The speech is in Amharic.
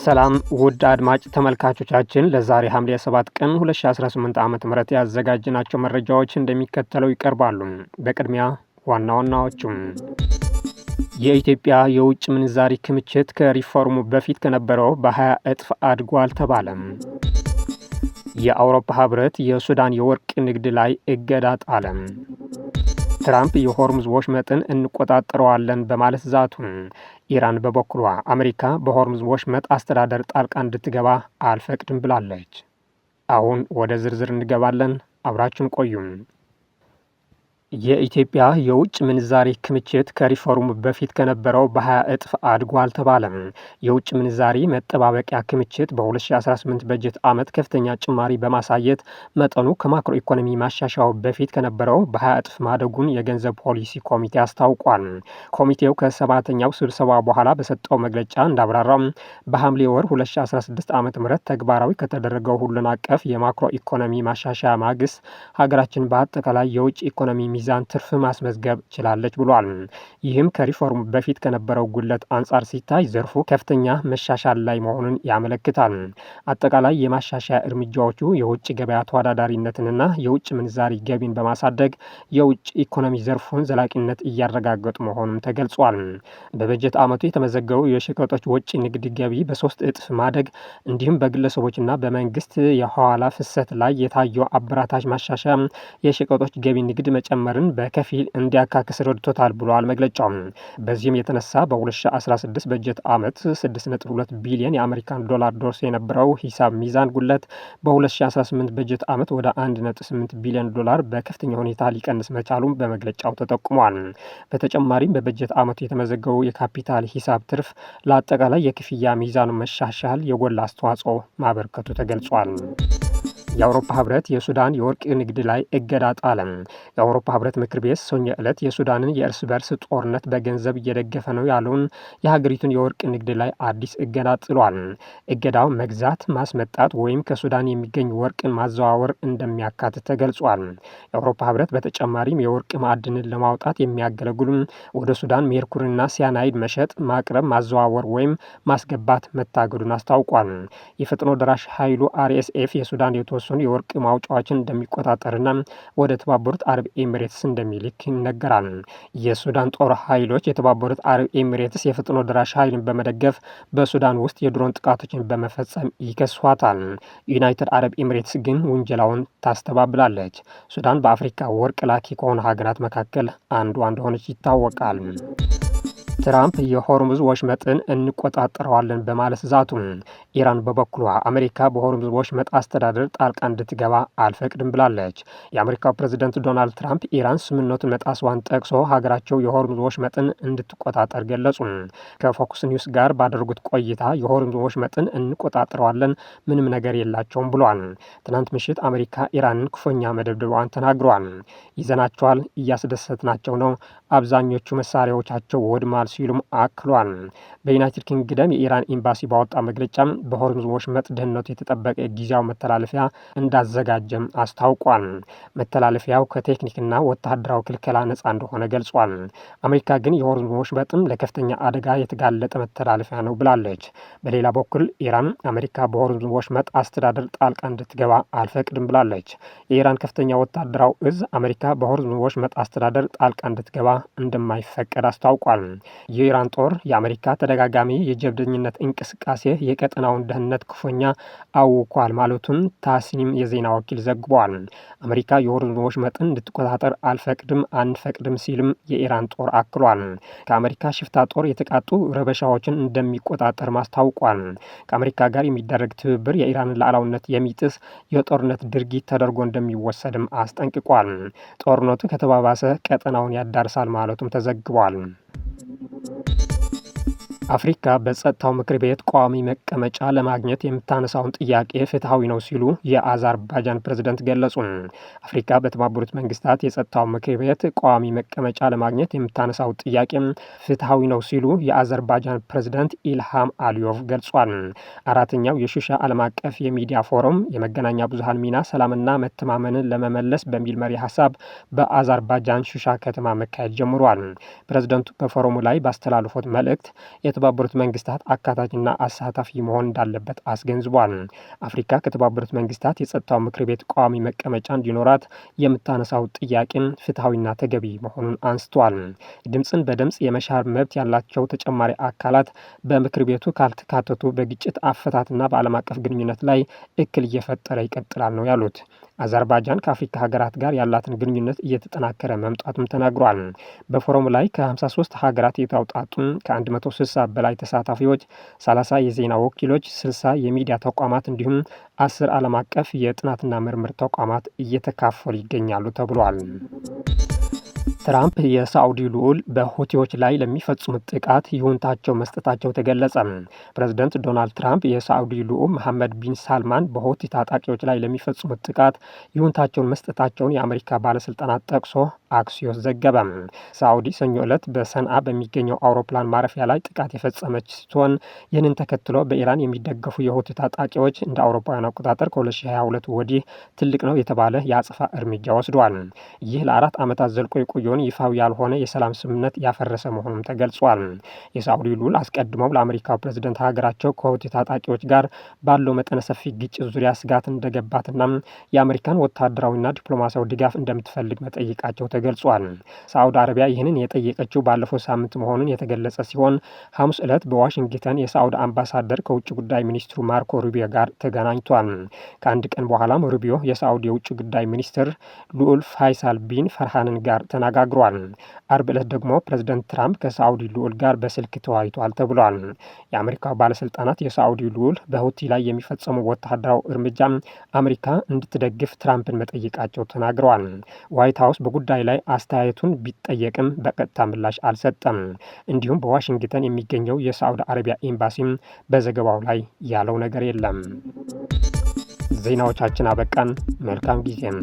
ሰላም ውድ አድማጭ ተመልካቾቻችን ለዛሬ ሐምሌ 7 ቀን 2018 ዓ.ም ያዘጋጅናቸው መረጃዎች እንደሚከተለው ይቀርባሉ። በቅድሚያ ዋና ዋናዎቹም የኢትዮጵያ የውጭ ምንዛሪ ክምችት ከሪፎርሙ በፊት ከነበረው በ20 እጥፍ አድጓል ተባለም። የአውሮፓ ህብረት የሱዳን የወርቅ ንግድ ላይ እገዳ ጣለም። ትራምፕ የሆርሙዝ ወሽመጥን እንቆጣጠረዋለን በማለት ዛቱ። ኢራን በበኩሏ አሜሪካ በሆርሙዝ ወሽመጥ አስተዳደር ጣልቃ እንድትገባ አልፈቅድም ብላለች። አሁን ወደ ዝርዝር እንገባለን። አብራችን ቆዩም። የኢትዮጵያ የውጭ ምንዛሪ ክምችት ከሪፎርሙ በፊት ከነበረው በ20 እጥፍ አድጓል ተባለም። የውጭ ምንዛሪ መጠባበቂያ ክምችት በ2018 በጀት ዓመት ከፍተኛ ጭማሪ በማሳየት መጠኑ ከማክሮ ኢኮኖሚ ማሻሻያው በፊት ከነበረው በ20 እጥፍ ማደጉን የገንዘብ ፖሊሲ ኮሚቴ አስታውቋል። ኮሚቴው ከሰባተኛው ስብሰባ በኋላ በሰጠው መግለጫ እንዳብራራው በሐምሌ ወር 2016 ዓ.ም ተግባራዊ ከተደረገው ሁሉን አቀፍ የማክሮ ኢኮኖሚ ማሻሻያ ማግስት ሀገራችን በአጠቃላይ የውጭ ኢኮኖሚ ሚዛን ትርፍ ማስመዝገብ ችላለች ብሏል። ይህም ከሪፎርሙ በፊት ከነበረው ጉድለት አንጻር ሲታይ ዘርፉ ከፍተኛ መሻሻል ላይ መሆኑን ያመለክታል። አጠቃላይ የማሻሻያ እርምጃዎቹ የውጭ ገበያ ተወዳዳሪነትንና የውጭ ምንዛሪ ገቢን በማሳደግ የውጭ ኢኮኖሚ ዘርፉን ዘላቂነት እያረጋገጡ መሆኑን ተገልጿል። በበጀት ዓመቱ የተመዘገበው የሸቀጦች ወጪ ንግድ ገቢ በ3 እጥፍ ማደግ እንዲሁም በግለሰቦችና በመንግስት የሐዋላ ፍሰት ላይ የታየው አበራታች ማሻሻያ የሸቀጦች ገቢ ንግድ መጨመርን በከፊል እንዲያካክስ ረድቶታል ብሏል መግለጫው። በዚህም የተነሳ በ2016 በጀት ዓመት 6.2 ቢሊዮን የአሜሪካን ዶላር ደርሶ የነበረው ሂሳብ ሚዛን ጉድለት በ2018 በጀት ዓመት ወደ 1.8 ቢሊዮን ዶላር በከፍተኛ ሁኔታ ሊቀንስ መቻሉን በመግለጫው ተጠቁሟል። በተጨማሪም በበጀት ዓመቱ የተመዘገበው የካፒታል ሂሳብ ትርፍ ለአጠቃላይ የክፍያ ሚዛኑ መሻሻል የጎላ አስተዋጽኦ ማበርከቱ ተገልጿል። የአውሮፓ ህብረት የሱዳን የወርቅ ንግድ ላይ እገዳ ጣለ። የአውሮፓ ህብረት ምክር ቤት ሰኞ ዕለት የሱዳንን የእርስ በርስ ጦርነት በገንዘብ እየደገፈ ነው ያለውን የሀገሪቱን የወርቅ ንግድ ላይ አዲስ እገዳ ጥሏል። እገዳው መግዛት፣ ማስመጣት ወይም ከሱዳን የሚገኝ ወርቅን ማዘዋወር እንደሚያካትት ተገልጿል። የአውሮፓ ህብረት በተጨማሪም የወርቅ ማዕድንን ለማውጣት የሚያገለግሉ ወደ ሱዳን ሜርኩሪና ሲያናይድ መሸጥ፣ ማቅረብ፣ ማዘዋወር ወይም ማስገባት መታገዱን አስታውቋል። የፈጥኖ ደራሽ ኃይሉ አርኤስኤፍ የሱዳን የተወሰኑ የወርቅ ማውጫዎችን እንደሚቆጣጠርና ወደ ተባበሩት አረብ ኤሚሬትስ እንደሚልክ ይነገራል። የሱዳን ጦር ኃይሎች የተባበሩት አረብ ኤሚሬትስ የፈጥኖ ደራሽ ኃይልን በመደገፍ በሱዳን ውስጥ የድሮን ጥቃቶችን በመፈጸም ይከሷታል። ዩናይትድ አረብ ኤሚሬትስ ግን ውንጀላውን ታስተባብላለች። ሱዳን በአፍሪካ ወርቅ ላኪ ከሆኑ ሀገራት መካከል አንዷ እንደሆነች ይታወቃል። ትራምፕ የሆርሙዝ ወሽመጥን እንቆጣጠረዋለን በማለት ዛቱ። ኢራን በበኩሏ አሜሪካ በሆርሙዝ ወሽመጥ አስተዳደር ጣልቃ እንድትገባ አልፈቅድም ብላለች። የአሜሪካው ፕሬዝደንት ዶናልድ ትራምፕ ኢራን ስምምነቱን መጣሷን ጠቅሶ ሀገራቸው የሆርሙዝ ወሽመጥን እንድትቆጣጠር ገለጹ። ከፎክስ ኒውስ ጋር ባደረጉት ቆይታ የሆርሙዝ ወሽመጥን እንቆጣጠረዋለን፣ ምንም ነገር የላቸውም ብሏል። ትናንት ምሽት አሜሪካ ኢራንን ክፉኛ መደብደቧን ተናግረዋል። ይዘናቸዋል፣ እያስደሰትናቸው ነው፣ አብዛኞቹ መሳሪያዎቻቸው ወድማል ሲሉም አክሏል። በዩናይትድ ኪንግደም የኢራን ኤምባሲ ባወጣ መግለጫ በሆርሙዝ ወሽመጥ ደህንነቱ የተጠበቀ ጊዜያዊ መተላለፊያ እንዳዘጋጀም አስታውቋል። መተላለፊያው ከቴክኒክና ወታደራዊ ክልከላ ነጻ እንደሆነ ገልጿል። አሜሪካ ግን የሆርሙዝ ወሽመጥም ለከፍተኛ አደጋ የተጋለጠ መተላለፊያ ነው ብላለች። በሌላ በኩል ኢራን አሜሪካ በሆርሙዝ ወሽመጥ አስተዳደር ጣልቃ እንድትገባ አልፈቅድም ብላለች። የኢራን ከፍተኛ ወታደራዊ እዝ አሜሪካ በሆርሙዝ ወሽመጥ አስተዳደር ጣልቃ እንድትገባ እንደማይፈቀድ አስታውቋል። የኢራን ጦር የአሜሪካ ተደጋጋሚ የጀብደኝነት እንቅስቃሴ የቀጠናውን ደህንነት ክፉኛ አውኳል ማለቱን ታስኒም የዜና ወኪል ዘግቧል። አሜሪካ የሆርሙዝ ወሽመጥን እንድትቆጣጠር አንፈቅድም ሲልም የኢራን ጦር አክሏል። ከአሜሪካ ሽፍታ ጦር የተቃጡ ረበሻዎችን እንደሚቆጣጠር ማስታውቋል። ከአሜሪካ ጋር የሚደረግ ትብብር የኢራንን ሉዓላዊነት የሚጥስ የጦርነት ድርጊት ተደርጎ እንደሚወሰድም አስጠንቅቋል። ጦርነቱ ከተባባሰ ቀጠናውን ያዳርሳል ማለቱም ተዘግቧል። አፍሪካ በጸጥታው ምክር ቤት ቋሚ መቀመጫ ለማግኘት የምታነሳውን ጥያቄ ፍትሐዊ ነው ሲሉ የአዘርባይጃን ፕሬዝደንት ገለጹ። አፍሪካ በተባበሩት መንግስታት የጸጥታው ምክር ቤት ቋሚ መቀመጫ ለማግኘት የምታነሳው ጥያቄ ፍትሐዊ ነው ሲሉ የአዘርባይጃን ፕሬዝደንት ኢልሃም አሊዮቭ ገልጿል። አራተኛው የሹሻ ዓለም አቀፍ የሚዲያ ፎረም የመገናኛ ብዙሃን ሚና ሰላምና መተማመንን ለመመለስ በሚል መሪ ሀሳብ በአዘርባይጃን ሹሻ ከተማ መካሄድ ጀምሯል። ፕሬዝደንቱ በፎረሙ ላይ ባስተላለፉት መልእክት የተባበሩት መንግስታት አካታችና አሳታፊ መሆን እንዳለበት አስገንዝቧል። አፍሪካ ከተባበሩት መንግስታት የጸጥታው ምክር ቤት ቋሚ መቀመጫ እንዲኖራት የምታነሳው ጥያቄም ፍትሐዊና ተገቢ መሆኑን አንስቷል። ድምፅን በድምፅ የመሻር መብት ያላቸው ተጨማሪ አካላት በምክር ቤቱ ካልተካተቱ በግጭት አፈታትና በዓለም አቀፍ ግንኙነት ላይ እክል እየፈጠረ ይቀጥላል ነው ያሉት። አዘርባይጃን ከአፍሪካ ሀገራት ጋር ያላትን ግንኙነት እየተጠናከረ መምጣቱም ተናግሯል። በፎረሙ ላይ ከ53 ሀገራት የተውጣጡ ከ160 በላይ ተሳታፊዎች፣ 30 የዜና ወኪሎች፣ 60 የሚዲያ ተቋማት እንዲሁም 10 ዓለም አቀፍ የጥናትና ምርምር ተቋማት እየተካፈሉ ይገኛሉ ተብሏል። ትራምፕ የሳዑዲ ልዑል በሁቲዎች ላይ ለሚፈጽሙት ጥቃት ይሁንታቸው መስጠታቸው ተገለጸ። ፕሬዝደንት ዶናልድ ትራምፕ የሳዑዲ ልዑል መሐመድ ቢን ሳልማን በሁቲ ታጣቂዎች ላይ ለሚፈጽሙት ጥቃት ይሁንታቸውን መስጠታቸውን የአሜሪካ ባለስልጣናት ጠቅሶ አክሲዮስ ዘገበ። ሳዑዲ ሰኞ ዕለት በሰንዓ በሚገኘው አውሮፕላን ማረፊያ ላይ ጥቃት የፈጸመች ስትሆን ይህንን ተከትሎ በኢራን የሚደገፉ የሁቲ ታጣቂዎች እንደ አውሮፓውያን አቆጣጠር ከ2022 ወዲህ ትልቅ ነው የተባለ የአጸፋ እርምጃ ወስደዋል። ይህ ለ4 ዓመታት ዘልቆ የቆየውን ይፋዊ ያልሆነ የሰላም ስምምነት ያፈረሰ መሆኑም ተገልጿል። የሳዑዲ ልዑል አስቀድመው ለአሜሪካው ፕሬዝደንት ሀገራቸው ከሁቲ ታጣቂዎች ጋር ባለው መጠነ ሰፊ ግጭት ዙሪያ ስጋት እንደገባትና የአሜሪካን ወታደራዊና ዲፕሎማሲያዊ ድጋፍ እንደምትፈልግ መጠየቃቸው ተገልጿል። ሳዑዲ አረቢያ ይህንን የጠየቀችው ባለፈው ሳምንት መሆኑን የተገለጸ ሲሆን ሐሙስ ዕለት በዋሽንግተን የሳዑዲ አምባሳደር ከውጭ ጉዳይ ሚኒስትሩ ማርኮ ሩቢዮ ጋር ተገናኝቷል። ከአንድ ቀን በኋላም ሩቢዮ የሳዑዲ የውጭ ጉዳይ ሚኒስትር ልዑል ፋይሳል ቢን ፈርሃንን ጋር ተነጋግሯል። አርብ ዕለት ደግሞ ፕሬዝደንት ትራምፕ ከሳዑዲ ልዑል ጋር በስልክ ተወያይቷል ተብሏል። የአሜሪካው ባለስልጣናት የሳዑዲ ልዑል በሁቲ ላይ የሚፈጸሙ ወታደራዊ እርምጃ አሜሪካ እንድትደግፍ ትራምፕን መጠየቃቸው ተናግረዋል። ዋይት ሀውስ በጉዳይ ላይ አስተያየቱን ቢጠየቅም በቀጥታ ምላሽ አልሰጠም። እንዲሁም በዋሽንግተን የሚገኘው የሳዑዲ አረቢያ ኤምባሲም በዘገባው ላይ ያለው ነገር የለም። ዜናዎቻችን አበቃን። መልካም ጊዜም